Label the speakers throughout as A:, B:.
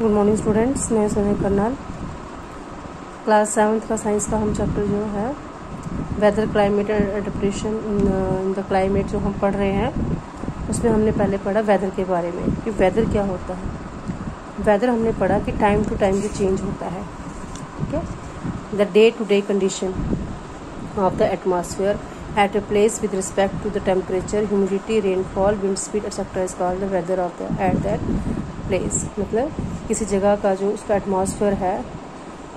A: Good morning students, मैं Sonia Karnal. Class 7th का science का हम चैप्टर जो है weather climate adaptation in the climate जो हम पढ़ रहे हैं उसमें हमने पहले पढ़ा वेदर के बारे में कि वेदर क्या होता है। वेदर हमने पढ़ा कि टाइम टू टाइम जो चेंज होता है, ठीक है। The day to day condition of the atmosphere at a place with respect to the temperature, humidity, rainfall, wind speed etcetera is called the weather of the at that place. मतलब किसी जगह का जो उसका एटमॉस्फेयर है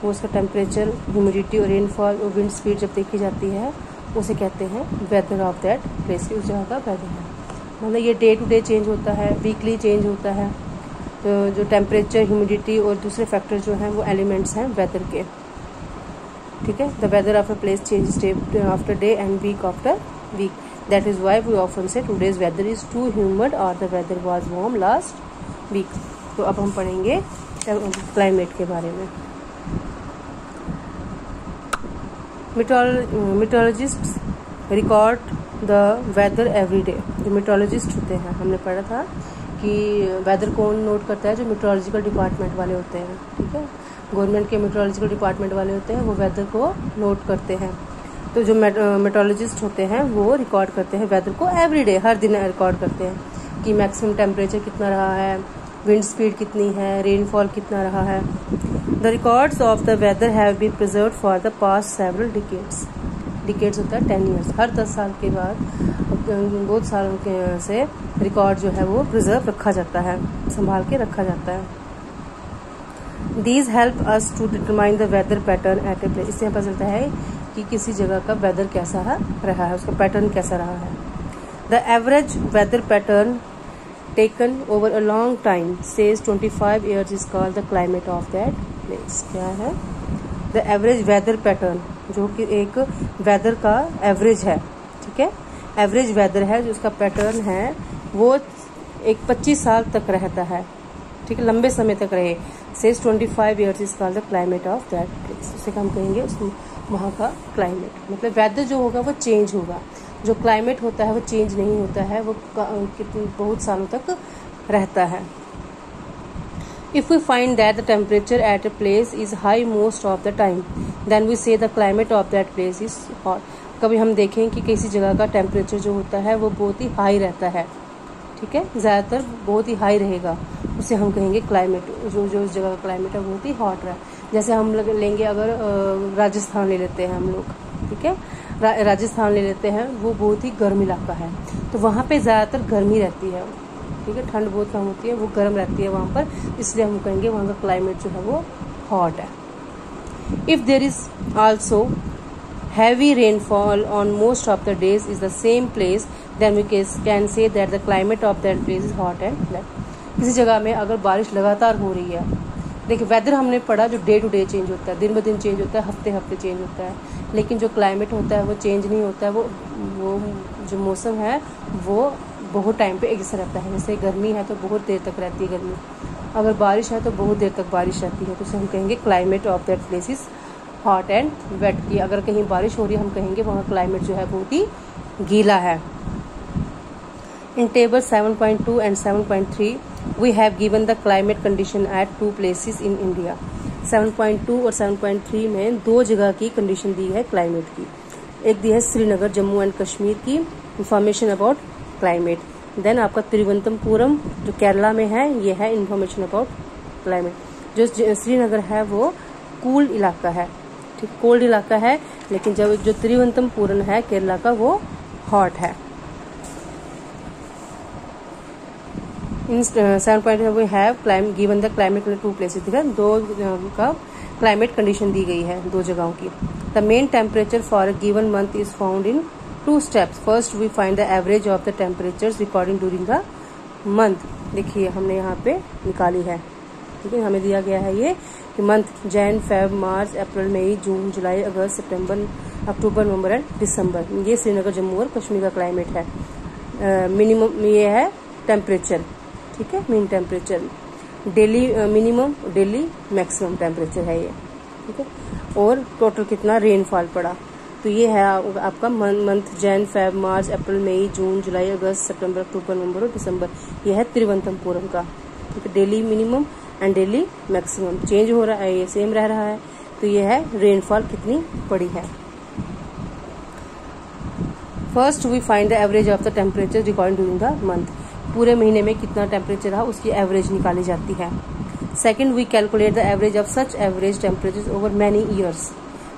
A: वो उसका temperature, humidity और रेनफॉल और विंड स्पीड जब देखी जाती है उसे कहते हैं वेदर ऑफ दैट प्लेस, की उस जगह का वेदर है। मतलब ये डे टू डे चेंज होता है, वीकली चेंज होता है। तो जो टेम्परेचर, ह्यूमिडिटी और दूसरे फैक्टर जो हैं वो एलिमेंट्स हैं वेदर के, ठीक है। The weather of a place change day after day and week after week. That is why we often say today's weather is too humid और the weather was warm last week. तो अब हम पढ़ेंगे climate के बारे में। Meteorologists record the weather every day. जो meteorologist होते हैं, हमने पढ़ा था कि वेदर कौन नोट करता है, जो मीटरोलॉजिकल डिपार्टमेंट वाले होते हैं, ठीक है। गवर्नमेंट के मीटरोलॉजिकल डिपार्टमेंट वाले होते हैं, वो वेदर को नोट करते हैं। तो जो मीटरोलॉजिस्ट होते हैं वो रिकॉर्ड करते हैं वेदर को एवरी डे, हर दिन रिकॉर्ड करते हैं कि मैक्सिमम टेम्परेचर कितना रहा है, विंड स्पीड कितनी है, रेनफॉल कितना रहा है। The records of the weather have been preserved for the past several decades. Decades होता है 10 ईयर्स, हर 10 साल के बाद बहुत सालों के से रिकॉर्ड जो है वो प्रिजर्व रखा जाता है, संभाल के रखा जाता है। These help us to determine the weather pattern at a place. इससे पता चलता है कि किसी जगह का वेदर कैसा रहा है, उसका पैटर्न कैसा रहा है। The average weather pattern taken over a long time says 25 years is called the climate of that place। क्या है? the average weather pattern, जो कि एक वेदर का एवरेज है, ठीक है। एवरेज वेदर है जो उसका पैटर्न है वो एक 25 साल तक रहता है, ठीक है, लंबे समय तक रहे। says 25 years is called the climate of that place। उसे हम कहेंगे उस वहाँ का क्लाइमेट। मतलब वेदर जो होगा वो चेंज होगा, जो क्लाइमेट होता है वो चेंज नहीं होता है, वो बहुत सालों तक रहता है। If we find that the temperature at a place is high most of the time, then we say the climate of that place is hot. कभी हम देखें कि किसी जगह का टेम्परेचर जो होता है वो बहुत ही हाई रहता है, ठीक है, ज़्यादातर बहुत ही हाई रहेगा, उसे हम कहेंगे क्लाइमेट। जो उस जगह का क्लाइमेट है बहुत ही हॉट रहा है। जैसे हम लेंगे अगर राजस्थान ले लेते हैं हम लोग, ठीक है, राजस्थान ले लेते हैं, वो बहुत ही गर्म इलाका है, तो वहाँ पे ज़्यादातर गर्मी रहती है, ठीक है, ठंड बहुत कम होती है, वो गर्म रहती है वहाँ पर, इसलिए हम कहेंगे वहाँ का क्लाइमेट जो है वो हॉट है। If there is also heavy rainfall on most of the days is the same place, then we can say that the climate of that place is hot and flat. किसी जगह में अगर बारिश लगातार हो रही है, देखिए वेदर हमने पढ़ा जो डे टू डे चेंज होता है, दिन ब दिन चेंज होता है, हफ्ते हफ्ते चेंज होता है, लेकिन जो क्लाइमेट होता है वो चेंज नहीं होता है। वो जो मौसम है वो बहुत टाइम पे एक जैसा रहता है। जैसे गर्मी है तो बहुत देर तक रहती है गर्मी, अगर बारिश है तो बहुत देर तक बारिश रहती है, तो उसे हम कहेंगे climate of that place is hot and wet. की अगर कहीं बारिश हो रही है हम कहेंगे वहाँ क्लाइमेट जो है बहुत ही गीला है। इन table 7.2 and 7.3 we have given the climate condition at two places in India। 7.2 और 7.3 में दो जगह की कंडीशन दी है क्लाइमेट की। एक दी है श्रीनगर जम्मू एंड कश्मीर की इंफॉर्मेशन अबाउट क्लाइमेट। देन आपका तिरुवनंतपुरम जो केरला में है, ये है इंफॉर्मेशन अबाउट क्लाइमेट। जो श्रीनगर है वो कूल इलाका है, ठीक, कोल्ड इलाका है, लेकिन जो तिरुवनंतपुरम है केरला का वो हॉट है। In 7.2 we have given the climate two places. दिखा दो का क्लाइमेट कंडीशन दी गई है दो जगहों की। The mean temperature for a given month is found in 2 steps. First we find the average of the temperatures recording during the month. देखिए हमने यहाँ पे निकाली है, ठीक है, हमें दिया गया है ये कि month Jan, Feb, March, April, May, June, July, August, September, October, November and December. ये श्रीनगर जम्मू और कश्मीर का क्लाइमेट है। मिनिमम ये है टेम्परेचर, ठीक है, mean temperature. Daily minimum, daily maximum temperature है ये, ठीक है। और टोटल कितना रेनफॉल पड़ा, तो ये है आपका month Jan, Feb, March, April, May, June, July, August, September, October, नवंबर और दिसंबर। ये है तिरुवनंतपुरम का, ठीक है। Daily minimum, and daily maximum change हो रहा है, ये सेम रह रहा है। तो ये है रेनफॉल कितनी पड़ी है। First we find the average of the temperature recording during the month, पूरे महीने में कितना टेम्परेचर रहा उसकी एवरेज निकाली जाती है। Second we calculate the average of such average temperature over many years,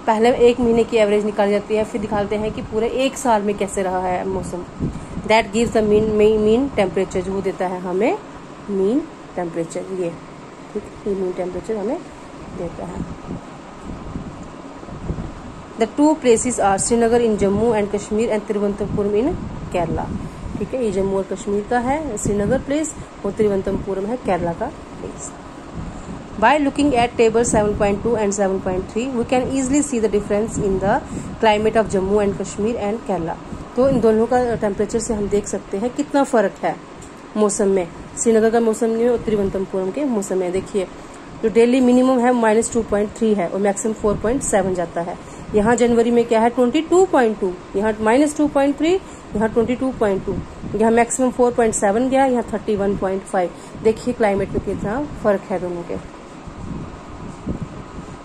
A: पहले एक महीने की एवरेज निकाली जाती है, फिर दिखाते हैं कि पूरे एक साल में कैसे रहा है मौसम। That gives the mean temperature, जो वो देता है हमें मीन टेम्परेचर, ये ठीक, ये मीन टेम्परेचर हमें देता है। The two places are Srinagar in Jammu and Kashmir and Thiruvananthapuram in Kerala, ठीक है, ये जम्मू और कश्मीर का है श्रीनगर प्लेस और तिरुवनंतपुरम है केरला का place. By looking at table 7.2 and 7.3, we can easily see the difference in the climate of Jammu and Kashmir and Kerala. तो इन दोनों का टेम्परेचर से हम देख सकते हैं कितना फ़र्क है मौसम में, श्रीनगर का मौसम में और तिरुवनंतपुरम के मौसम में। देखिए जो डेली मिनिमम है -2.3 है और मैक्सिमम 4.7 जाता है। यहाँ जनवरी में क्या है 22.2, यहाँ -2.3, यहाँ 22.2, यहाँ मैक्सिमम 4.7 गया, यहाँ 31.5। देखिए क्लाइमेट में कितना फ़र्क है दोनों के।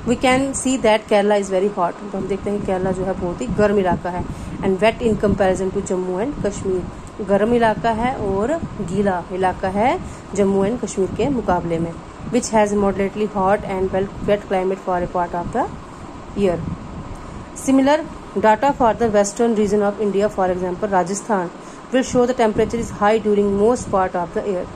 A: We can see that Kerala is very hot, तो हम देखते हैं केरला जो है बहुत ही गर्म इलाका है। And wet in comparison to Jammu and Kashmir, गर्म इलाका है और गीला इलाका है जम्मू एंड कश्मीर के मुकाबले में। Which has moderately hot and wet climate for a part of the year. Similar data for the western region of India, for example Rajasthan, will show the temperature is high during most part of the year.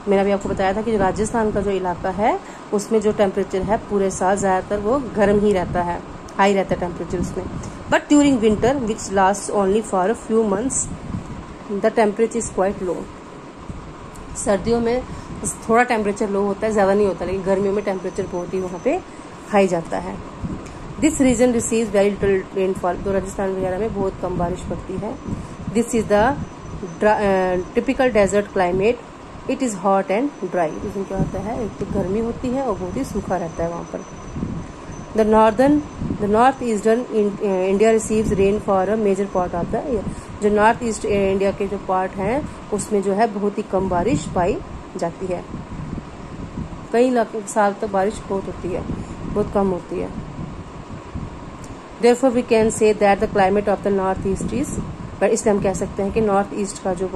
A: मैंने अभी आपको बताया था कि जो राजस्थान का जो इलाका है उसमें जो टेम्परेचर है पूरे साल ज़्यादातर वो गर्म ही रहता है, हाई रहता है टेम्परेचर उसमें। But during winter which last only for a few months the temperature is quite low. सर्दियों में थोड़ा टेम्परेचर लो होता है, ज़्यादा नहीं होता, लेकिन गर्मियों में टेम्परेचर बहुत ही वहाँ पे हाई जाता है। This region receives very little rainfall, तो राजस्थान वगैरह में बहुत कम बारिश पड़ती है। This is the typical desert climate, it is hot and dry. इसमें क्या होता है, एक तो गर्मी होती है और बहुत ही सूखा रहता है वहाँ पर। The north eastern India receives rain for a major part of the year, जो नॉर्थ ईस्ट इंडिया के जो पार्ट हैं उसमें जो है बहुत ही कम बारिश पाई जाती है। कई साल तक बारिश बहुत होती है, बहुत कम होती है। Therefore we can say that the climate of the north east is, पर इसलिए हम कह सकते हैं कि नॉर्थ ईस्ट का जो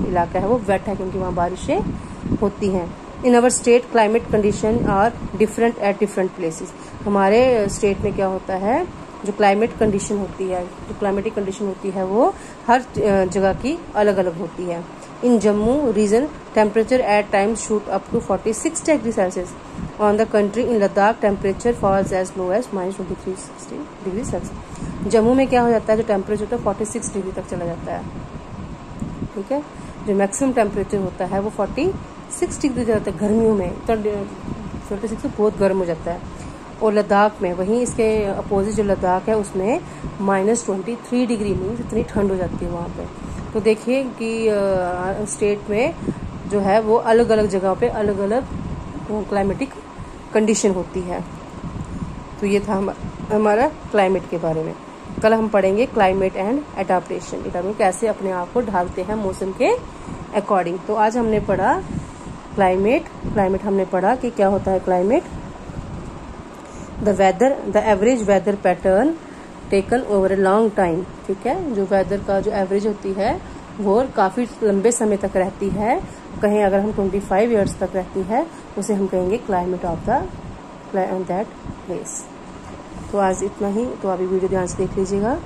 A: इलाका है वो वेट है, क्योंकि वहाँ बारिशें होती हैं। In our state climate condition are different at different places, हमारे स्टेट में क्या होता है, जो क्लाइमेट कंडीशन होती है, जो क्लाइमेटिक कंडीशन होती है वो हर जगह की अलग अलग होती है। In Jammu region temperature at times shoot up to 46 degree Celsius. On the country in Ladakh temperature falls as low as -23 degree Celsius. Jammu में क्या हो जाता है, जो टेम्परेचर होता है 46 डिग्री तक चला जाता है, ठीक है। जो मैक्सिमम टेम्परेचर होता है वो 46 डिग्री जाता है गर्मियों में, तो 46 से बहुत गर्म हो जाता है। और लद्दाख में वहीं इसके अपोजिट जो लद्दाख है उसमें -23 डिग्री मीन्स इतनी ठंड हो जाती है वहाँ पे। तो देखिए कि स्टेट में जो है वो अलग अलग जगह पे अलग अलग क्लाइमेटिक कंडीशन होती है। तो ये था हमारा क्लाइमेट के बारे में। कल हम पढ़ेंगे क्लाइमेट एंड एडाप्टेशन, कैसे अपने आप को ढालते हैं मौसम के अकॉर्डिंग। तो आज हमने पढ़ा क्लाइमेट हमने पढ़ा कि क्या होता है climate, the average weather pattern taken over a long time, ठीक है। जो वेदर का जो एवरेज होती है वो काफ़ी लंबे समय तक रहती है, कहीं अगर हम 25 ईयर्स तक रहती है उसे हम कहेंगे क्लाइमेट ऑफ दैट प्लेस। तो आज इतना ही, तो अभी वीडियो ध्यान से देख लीजिएगा।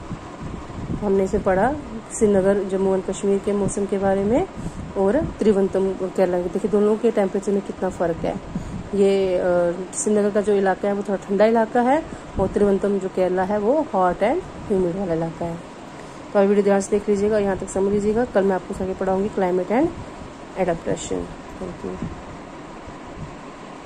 A: हमने इसे पढ़ा श्रीनगर जम्मू एंड कश्मीर के मौसम के बारे में और तिरुवनंतपुरम केरला। देखिए दोनों के टेम्परेचर में कितना फ़र्क है। ये श्रीनगर का जो इलाका है वो थोड़ा ठंडा इलाका है और तिरुवनंतपुरम जो केरला है वो हॉट एंड ह्यूमिड वाला इलाका है। तो अभी वीडियो ध्यान से देख लीजिएगा, यहाँ तक समझ लीजिएगा। कल मैं आपको आगे पढ़ाऊँगी climate and adaptation. Thank you.